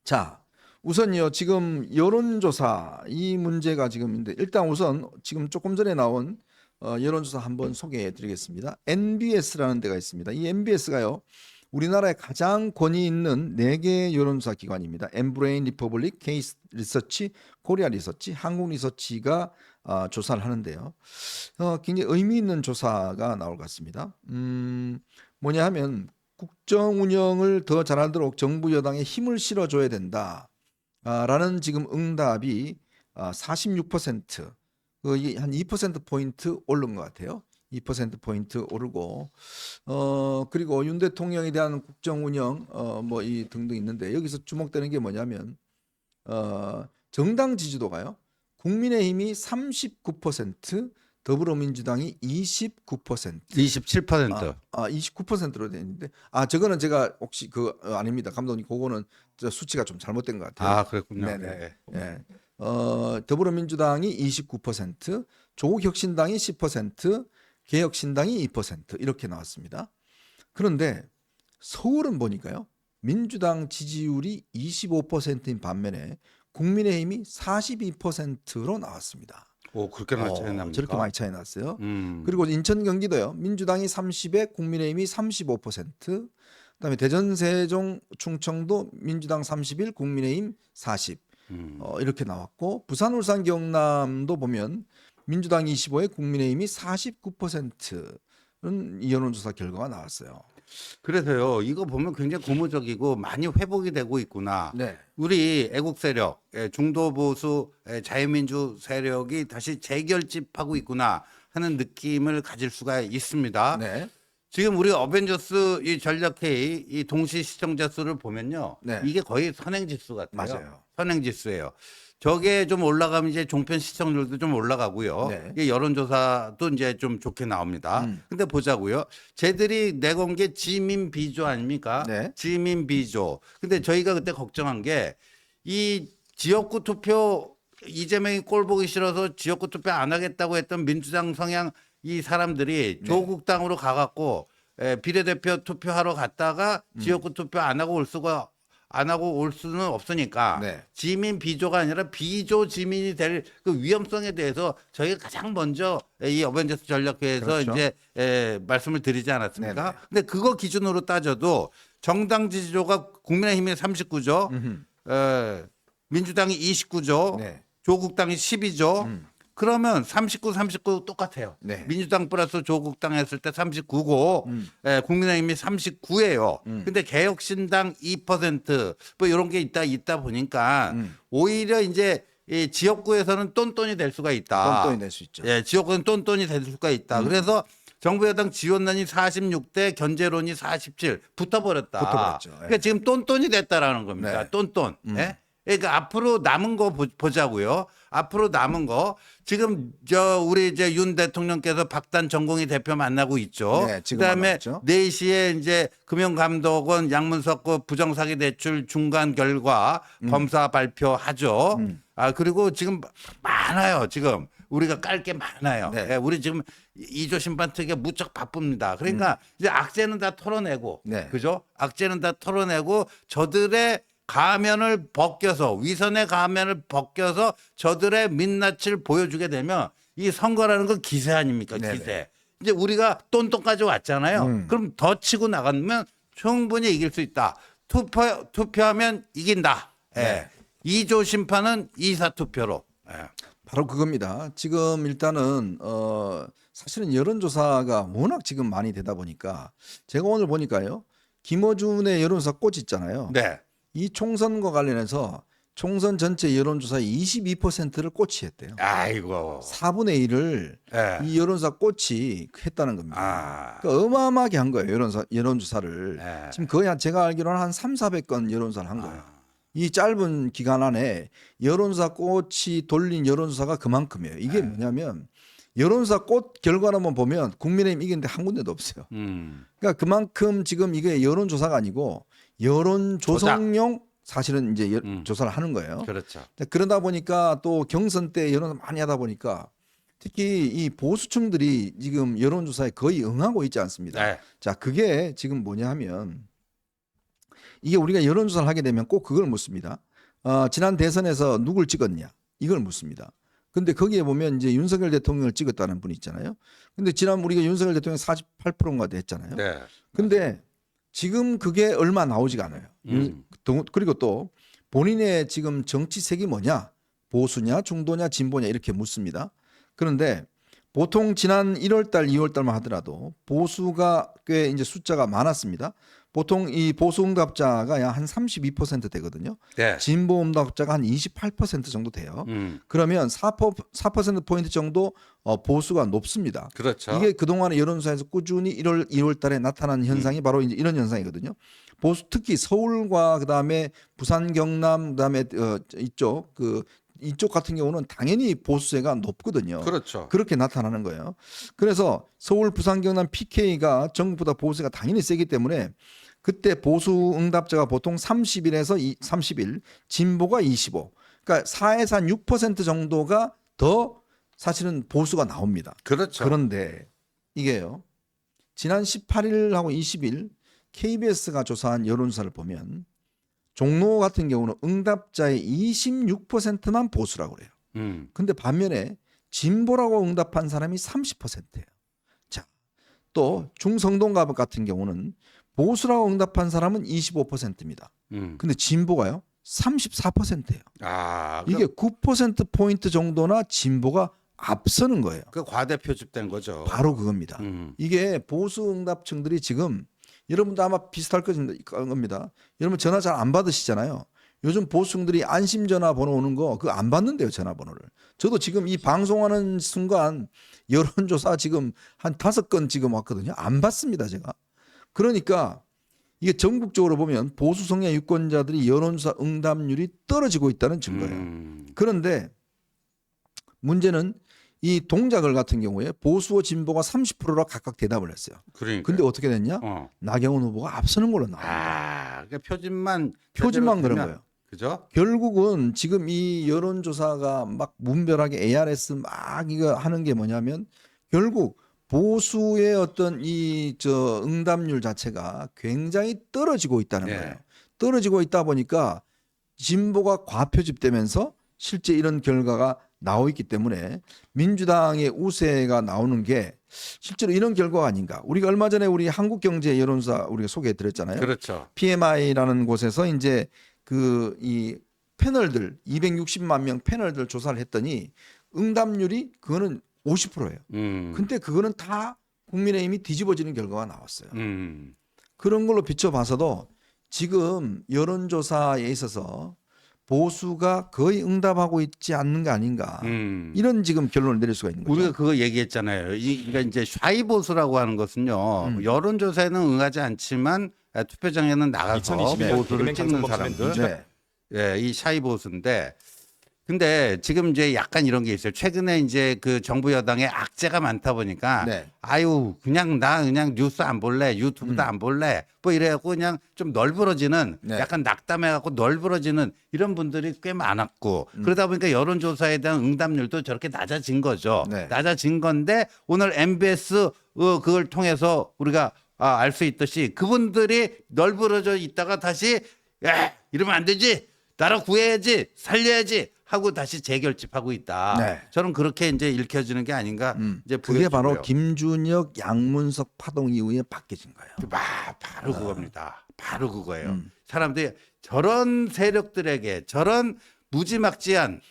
자, 우선요, 지금 여론조사 이 문제가 지금인데, 일단 우선 지금 조금 전에 나온 여론조사 한번 소개해 드리겠습니다. NBS라는 데가 있습니다. 이 NBS가요, 우리나라에 가장 권위 있는 4개 여론조사 기관입니다. 엠브레인 리퍼블릭, 케이스 리서치, 코리아 리서치, 한국 리서치가 조사를 하는데요. 굉장히 의미 있는 조사가 나올 것 같습니다. 뭐냐 하면 국정 운영을 더 잘하도록 정부 여당에 힘을 실어줘야 된다. 라는 지금 응답이 46%, 한 2%포인트 오른 것 같아요. 2%포인트 오르고, 그리고 윤 대통령에 대한 국정 운영, 뭐 이 등등 있는데, 여기서 주목되는 게 뭐냐면, 정당 지지도가요, 국민의힘이 39%, 더불어민주당이 29%. 27%. 29%로 되어 있는데, 저거는 제가 혹시 아닙니다. 감독님, 그거는 저 수치가 좀 잘못된 것 같아요. 아, 그랬군요. 네네. 네. 예. 더불어민주당이 29%, 조국혁신당이 10%, 개혁신당이 2% 이렇게 나왔습니다. 그런데 서울은 보니까요, 민주당 지지율이 25%인 반면에 국민의힘이 42%로 나왔습니다. 오, 그렇게 많이 차이 납니까? 저렇게 많이 차이 났어요. 음. 그리고 인천 경기도요, 민주당이 30에 국민의힘이 35%, 그다음에 대전 세종 충청도 민주당 31, 국민의힘 40 이렇게 나왔고, 부산 울산 경남도 보면 민주당 25에 국민의힘이 49%는 이 여론조사 결과가 나왔어요. 그래서요, 이거 보면 굉장히 고무적이고 많이 회복이 되고 있구나. 네. 우리 애국 세력, 중도 보수 자유민주 세력이 다시 재결집하고 있구나 하는 느낌을 가질 수가 있습니다. 네. 지금 우리 어벤져스 이 전략회의 이 동시 시청자 수를 보면요, 네. 이게 거의 선행지수 같아요. 맞아요. 선행지수예요. 저게 좀 올라가면 이제 종편 시청률도 좀 올라가고요. 네. 이게 여론조사도 이제 좀 좋게 나옵니다. 근데 보자고요. 쟤들이 내건 게 지민 비조 아닙니까? 네. 지민 비조. 근데 저희가 그때 걱정한 게 이 지역구 투표 이재명이 꼴 보기 싫어서 지역구 투표 안 하겠다고 했던 민주당 성향 이 사람들이 조국당으로 가갖고 비례대표 투표하러 갔다가 지역구 투표 안 하고 올 수는 없으니까 네. 지민 비조가 아니라 비조 지민이 될 그 위험성에 대해서 저희가 가장 먼저 이 어벤져스 전략회에서 그렇죠. 이제 말씀을 드리지 않았습니까? 네네. 근데 그거 기준으로 따져도 정당 지지도가 국민의힘이 39조, 민주당이 29조, 네. 조국당이 12조. 그러면 39 똑같아요. 네. 민주당 플러스 조국당 했을 때 39고 국민의힘이 39예요. 근데 개혁신당 2%뭐 이런 게 있다 보니까 오히려 이제 이 지역구에서는 똔똔이 될 수가 있다. 똔똔이 될 수 있죠. 예, 지역구는 똔똔이 될 수가 있다. 그래서 정부 여당 지원론이 46대 견제론이 47 붙어버렸다. 붙어버렸죠. 예. 그러니까 지금 똔똔이 됐다라는 겁니다. 네. 똔똔. 예? 그러니까 앞으로 남은 거 보자고요. 앞으로 남은 거 지금 우리 이제 윤 대통령께서 박단 전공희 대표 만나고 있죠. 네, 지금 그다음에 만났죠. 4시에 이제 금융감독원 양문석 그 부정사기 대출 중간 결과 검사 발표하죠. 그리고 지금 많아요. 지금 우리가 깔 게 많아요. 네. 예, 우리 지금 2조 심판 특위가 무척 바쁩니다. 그러니까 이제 악재는 다 털어내고, 네. 그죠? 악재는 다 털어내고 저들의 가면을 벗겨서 위선의 가면을 벗겨서 저들의 민낯을 보여주게 되면 이 선거라는 건 기세 아닙니까? 네네. 기세. 이제 우리가 똔똔까지 왔잖아요. 그럼 더 치고 나가면 충분히 이길 수 있다. 투표하면 이긴다. 예. 네. 2조 심판은 2사 투표로. 예. 바로 그겁니다. 지금 일단은 사실은 여론조사가 워낙 지금 많이 되다 보니까, 제가 오늘 보니까요, 김어준의 여론조사 꽃 있잖아요. 네. 이 총선과 관련해서 총선 전체 여론조사의 22%를 꽃이 했대요. 아이고. 4분의 1을 예. 이 여론조사 꽃이 했다는 겁니다. 아. 그러니까 어마어마하게 한 거예요. 여론조사를. 네. 지금 거의 제가 알기로는 한 300~400건 여론조사를 한 거예요. 이 짧은 기간 안에 여론조사 꽃이 돌린 여론조사가 그만큼이에요. 이게 뭐냐면 여론조사 꽃 결과를 한번 보면 국민의힘 이기는데 한 군데도 없어요. 그러니까 그만큼 지금 이게 여론조사가 아니고 여론 조성용 사실은 이제 조사를 하는 거예요. 그렇죠. 그러다 보니까 또 경선 때 여론을 많이 하다 보니까 특히 이 보수층들이 지금 여론조사에 거의 응하고 있지 않습니다. 네. 자, 그게 지금 뭐냐 하면 이게 우리가 여론조사를 하게 되면 꼭 그걸 묻습니다. 지난 대선에서 누굴 찍었냐 이걸 묻습니다. 근데 거기에 보면 이제 윤석열 대통령을 찍었다는 분이 있잖아요. 근데 지난 우리가 윤석열 대통령 48%인가 됐잖아요. 네. 근데 지금 그게 얼마 나오지가 않아요. 그리고 또 본인의 지금 정치색이 뭐냐? 보수냐, 중도냐, 진보냐 이렇게 묻습니다. 그런데 보통 지난 1월 달, 2월 달만 하더라도 보수가 꽤 이제 숫자가 많았습니다. 보통 이 보수 응답자가 약 한 32% 되거든요. 네. 진보 응답자가 한 28% 정도 돼요. 그러면 4% 포인트 정도 보수가 높습니다. 그렇죠. 이게 그동안의 여론조사에서 꾸준히 1월, 2월 달에 나타난 현상이 바로 이제 이런 현상이거든요. 보수 특히 서울과 그다음에 부산, 경남 그다음에 이쪽 같은 경우는 당연히 보수세가 높거든요. 그렇죠. 그렇게 나타나는 거예요. 그래서 서울, 부산, 경남 PK가 전국보다 보수세가 당연히 세기 때문에 그때 보수 응답자가 보통 30일에서 30일, 진보가 25. 그러니까 4에서 한 6% 정도가 더 사실은 보수가 나옵니다. 그렇죠. 그런데 이게요. 지난 18일하고 20일 KBS가 조사한 여론조사를 보면 종로 같은 경우는 응답자의 26%만 보수라고 그래요. 근데 반면에 진보라고 응답한 사람이 30%예요. 자, 또 중성동갑 같은 경우는 보수라고 응답한 사람은 25%입니다. 근데 진보가요? 34%예요. 아, 이게 9% 포인트 정도나 진보가 앞서는 거예요. 그 과대 표집된 거죠. 바로 그겁니다. 이게 보수 응답층들이 지금 여러분도 아마 비슷할 겁니다. 여러분 전화 잘 안 받으시잖아요. 요즘 보수층들이 안심 전화 번호 오는 거 그거 안 받는데요, 전화번호를. 저도 지금 이 방송하는 순간 여론조사 지금 한 5건 지금 왔거든요. 안 받습니다, 제가. 그러니까 이게 전국적으로 보면 보수 성향 유권자들이 여론조사 응답률이 떨어지고 있다는 증거예요. 그런데 문제는 이 동작을 같은 경우에 보수와 진보가 30%라 각각 대답을 했어요. 그러니까. 근데 어떻게 됐냐? 나경원 후보가 앞서는 걸로 나옵니다. 아, 그러니까 표준만 표준만 그런 되면, 거예요. 그죠? 결국은 지금 이 여론조사가 막 문별하게 ARS 막 이거 하는 게 뭐냐면 결국 보수의 어떤 이 응답률 자체가 굉장히 떨어지고 있다는 네. 거예요. 떨어지고 있다 보니까 진보가 과표집되면서 실제 이런 결과가 나오고 있기 때문에 민주당의 우세가 나오는 게 실제로 이런 결과가 아닌가. 우리가 얼마 전에 우리 한국경제 여론조사 우리가 소개해 드렸잖아요. 그렇죠. PMI라는 곳에서 이제 그 이 패널들 260만 명 패널들 조사를 했더니 응답률이 그거는 50%예요. 근데 그거는 다 국민의힘이 뒤집어지는 결과가 나왔어요. 그런 걸로 비춰봐서도 지금 여론조사에 있어서 보수가 거의 응답하고 있지 않는 거 아닌가. 이런 지금 결론을 내릴 수가 있는 거죠. 우리가 그거 얘기했잖아요. 그러니까 이제 샤이 보수라고 하는 것은요. 여론조사에는 응하지 않지만 투표장에는 나가서 2021 보수를 개그맨 찍는 강성범 사람들. 네. 예, 이 샤이 보수인데. 근데 지금 이제 약간 이런 게 있어요. 최근에 이제 그 정부 여당에 악재가 많다 보니까 네. 아유 그냥 나 그냥 뉴스 안 볼래, 유튜브도 안 볼래, 뭐 이래갖고 그냥 좀 널브러지는 네. 약간 낙담해갖고 널브러지는 이런 분들이 꽤 많았고 그러다 보니까 여론조사에 대한 응답률도 저렇게 낮아진 거죠. 네. 낮아진 건데 오늘 MBS 그걸 통해서 우리가 알 수 있듯이 그분들이 널브러져 있다가 다시 야 이러면 안 되지, 나라 구해야지, 살려야지. 하고 다시 재결집하고 있다. 네. 저는 그렇게 이제 읽혀지는 게 아닌가 이제 그게 바로 보여지고요. 김준혁, 양문석 파동 이후에 바뀌어진 거예요. 바로 그겁니다. 바로 그거예요. 사람들이 저런 세력들에게 저런 무지막지한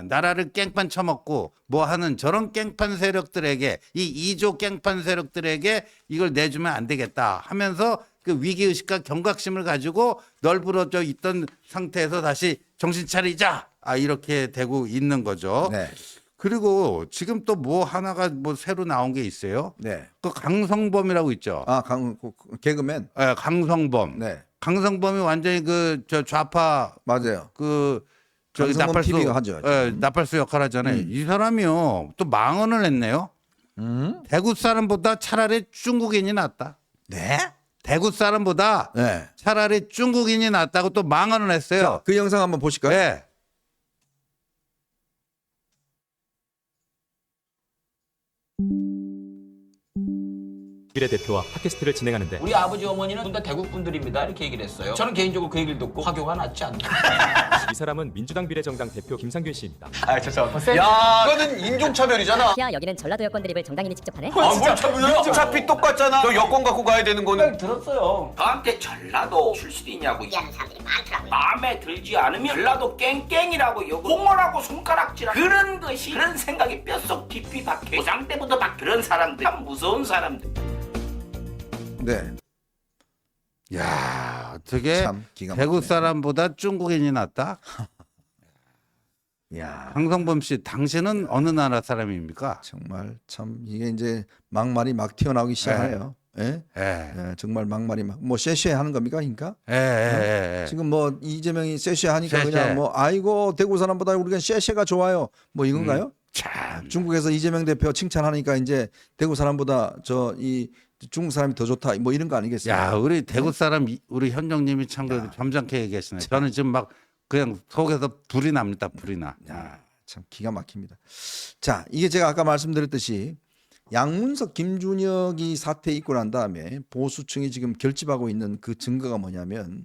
나라를 깽판 쳐먹고 뭐 하는 저런 깽판 세력들에게 이 2조 깽판 세력들에게 이걸 내주면 안 되겠다 하면서 그 위기의식과 경각심을 가지고 널브러져 있던 상태에서 다시 정신 차리자. 이렇게 되고 있는 거죠. 네. 그리고 지금 또 뭐 하나가 뭐 새로 나온 게 있어요. 네. 그 강성범이라고 있죠. 개그맨. 예, 강성범. 네. 강성범이 완전히 그 저 좌파 맞아요. 그 저기 강성범 나팔수 TV가 하죠. 예, 나팔수 역할 하잖아요. 이 사람이요 또 망언을 했네요. 대구 사람보다 차라리 중국인이 낫다. 네. 대구 사람보다 네. 차라리 중국인이 낫다고 또 망언을 했어요. 자, 그 영상 한번 보실까요? 예. 미래 대표와 팟캐스트를 진행하는데 우리 아버지 어머니는 둘 다 대구 분들입니다 이렇게 얘기를 했어요. 저는 개인적으로 그 얘기를 듣고 화교가 낫지 않나. 이 사람은 민주당 비례정당 대표 김상균 씨입니다. 아 죄송합니다. 야, 이거는 인종차별이잖아. 야 여기는 전라도 여권 드립을 정당인이 직접 하네? 아, 뭘 차별이야? 어차피 똑같잖아. 너 여권 갖고 가야 되는 거는. 들었어요. 저한테 전라도 출신이 있냐고 얘기하는 사람들이 많더라고요. 마음에 들지 않으면 전라도 깽깽이라고 욕을 홍어라고 손가락질하고 그런 것이 그런 생각이 뼛속 깊이 박혀. 고상 때부터 막 그런 사람들 참 무서운 사람들. 네. 야, 어떻게 참 기가 대구 막히네. 사람보다 중국인이 낫다? 야, 황성범 씨, 당신은 어느 나라 사람입니까? 정말 참 이게 이제 막말이 막 튀어나오기 시작하네요. 예? 예, 예, 정말 막말이 뭐 쎄쎄 하는 겁니까, 그러니까? 예. 지금 뭐 이재명이 쎄쎄 하니까 쎄쎄. 그냥 뭐 아이고 대구 사람보다 우리가 쎄쎄가 좋아요. 뭐 이건가요? 참. 중국에서 이재명 대표 칭찬하니까 이제 대구 사람보다 저 이 중국 사람이 더 좋다. 뭐 이런 거 아니겠어요? 야, 우리 대구 사람 우리 현정님이 참 그래도 점잖게 얘기하시네. 저는 지금 막 그냥 속에서 불이 납니다. 불이 나. 야, 참 기가 막힙니다. 자, 이게 제가 아까 말씀드렸듯이 양문석, 김준혁이 사태 있고 난 다음에 보수층이 지금 결집하고 있는 그 증거가 뭐냐면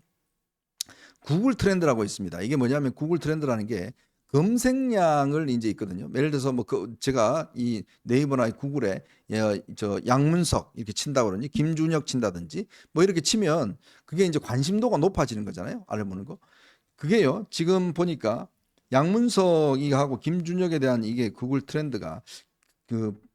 구글 트렌드라고 있습니다. 이게 뭐냐면 구글 트렌드라는 게 검색량을 이제 있거든요. 예를 들어서 뭐 제가 이 네이버나 구글에 저 양문석 이렇게 친다고 그러니 김준혁 친다든지 뭐 이렇게 치면 그게 이제 관심도가 높아지는 거잖아요. 알아보는 거. 그게요. 지금 보니까 양문석이 하고 김준혁에 대한 이게 구글 트렌드가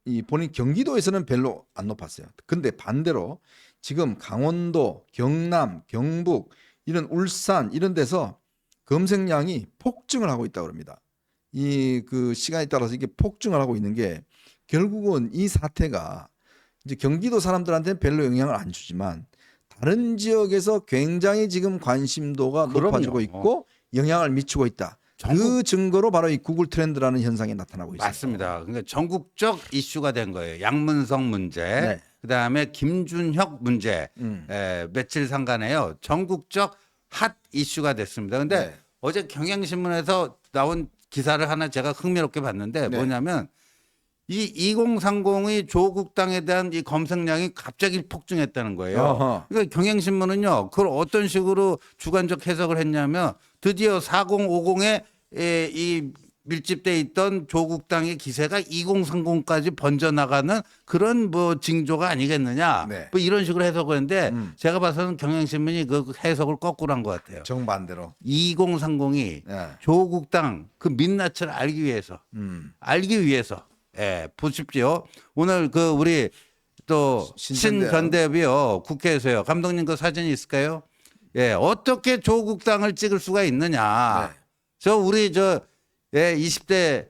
이 본인 경기도에서는 별로 안 높았어요. 근데 반대로 지금 강원도, 경남, 경북 이런 울산 이런 데서 검색량이 폭증을 하고 있다고 합니다. 이 그 시간에 따라서 이게 폭증을 하고 있는 게 결국은 이 사태가 이제 경기도 사람들한테는 별로 영향을 안 주지만 다른 지역에서 굉장히 지금 관심도가 그럼요. 높아지고 있고 영향을 미치고 있다. 그 증거로 바로 이 구글 트렌드라는 현상이 나타나고 있습니다. 맞습니다. 그러니까 전국적 이슈가 된 거예요. 양문석 문제, 네. 그다음에 김준혁 문제, 며칠 상간에요. 전국적 핫 이슈가 됐습니다. 근데 네. 어제 경향신문에서 나온 기사를 하나 제가 흥미롭게 봤는데 네. 뭐냐면 이 2030의 조국당에 대한 이 검색량이 갑자기 폭증했다는 거예요. 어허. 그러니까 경향신문은요, 그걸 어떤 식으로 주관적 해석을 했냐면 드디어 4050에 이 밀집돼 있던 조국당의 기세가 2030까지 번져나가는 그런 뭐 징조가 아니겠느냐. 네. 뭐 이런 식으로 해석을 했는데 제가 봐서는 경향신문이 그 해석을 거꾸로 한 것 같아요. 정반대로. 2030이 네. 조국당 그 민낯을 알기 위해서 예, 보십시오. 오늘 그 우리 또 신전대협이요 국회에서요. 감독님 그 사진이 있을까요? 예, 어떻게 조국당을 찍을 수가 있느냐. 네. 저 우리 저 20대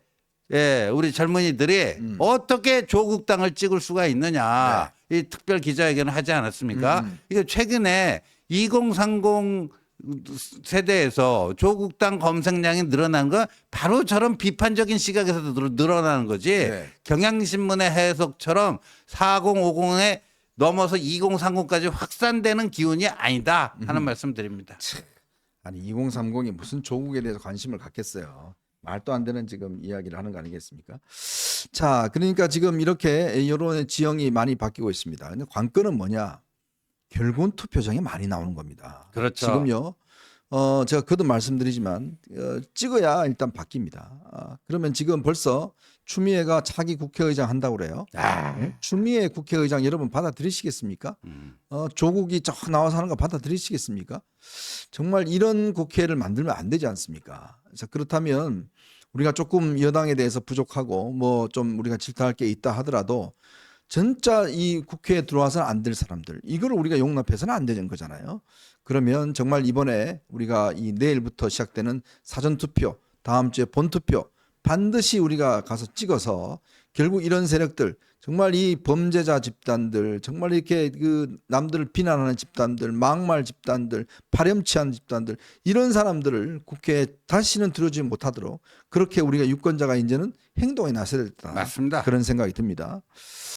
우리 젊은이들이 어떻게 조국당을 찍을 수가 있느냐. 이 특별 기자회견을 하지 않았습니까? 이게 최근에 2030 세대에서 조국당 검색량이 늘어난 건 바로 저런 비판적인 시각에서 늘어나는 거지. 네. 경향신문의 해석처럼 4050에 넘어서 2030까지 확산되는 기운이 아니다 하는 말씀 드립니다. 아니 2030이 무슨 조국에 대해서 관심을 갖겠어요. 말도 안 되는 지금 이야기를 하는 거 아니겠습니까? 자, 그러니까 지금 이렇게 여론의 지형이 많이 바뀌고 있습니다. 근데 관건은 뭐냐? 결국은 투표장에 많이 나오는 겁니다. 그렇죠. 지금요. 제가 거듭 말씀드리지만 찍어야 일단 바뀝니다. 그러면 지금 벌써 추미애가 차기 국회의장 한다고 그래요. 추미애 국회의장 여러분 받아들이시겠습니까? 조국이 쫙 나와서 하는 거 받아들이시겠습니까? 정말 이런 국회를 만들면 안 되지 않습니까? 자, 그렇다면 우리가 조금 여당에 대해서 부족하고 뭐 좀 우리가 질타할 게 있다 하더라도 진짜 이 국회에 들어와서는 안 될 사람들 이거를 우리가 용납해서는 안 되는 거잖아요. 그러면 정말 이번에 우리가 이 내일부터 시작되는 사전투표 다음 주에 본투표 반드시 우리가 가서 찍어서 결국 이런 세력들 정말 이 범죄자 집단들 정말 이렇게 그 남들을 비난하는 집단들 막말 집단들 파렴치한 집단들 이런 사람들을 국회에 다시는 들어오지 못하도록 그렇게 우리가 유권자가 이제는 행동에 나서야 됐다. 맞습니다. 그런 생각이 듭니다.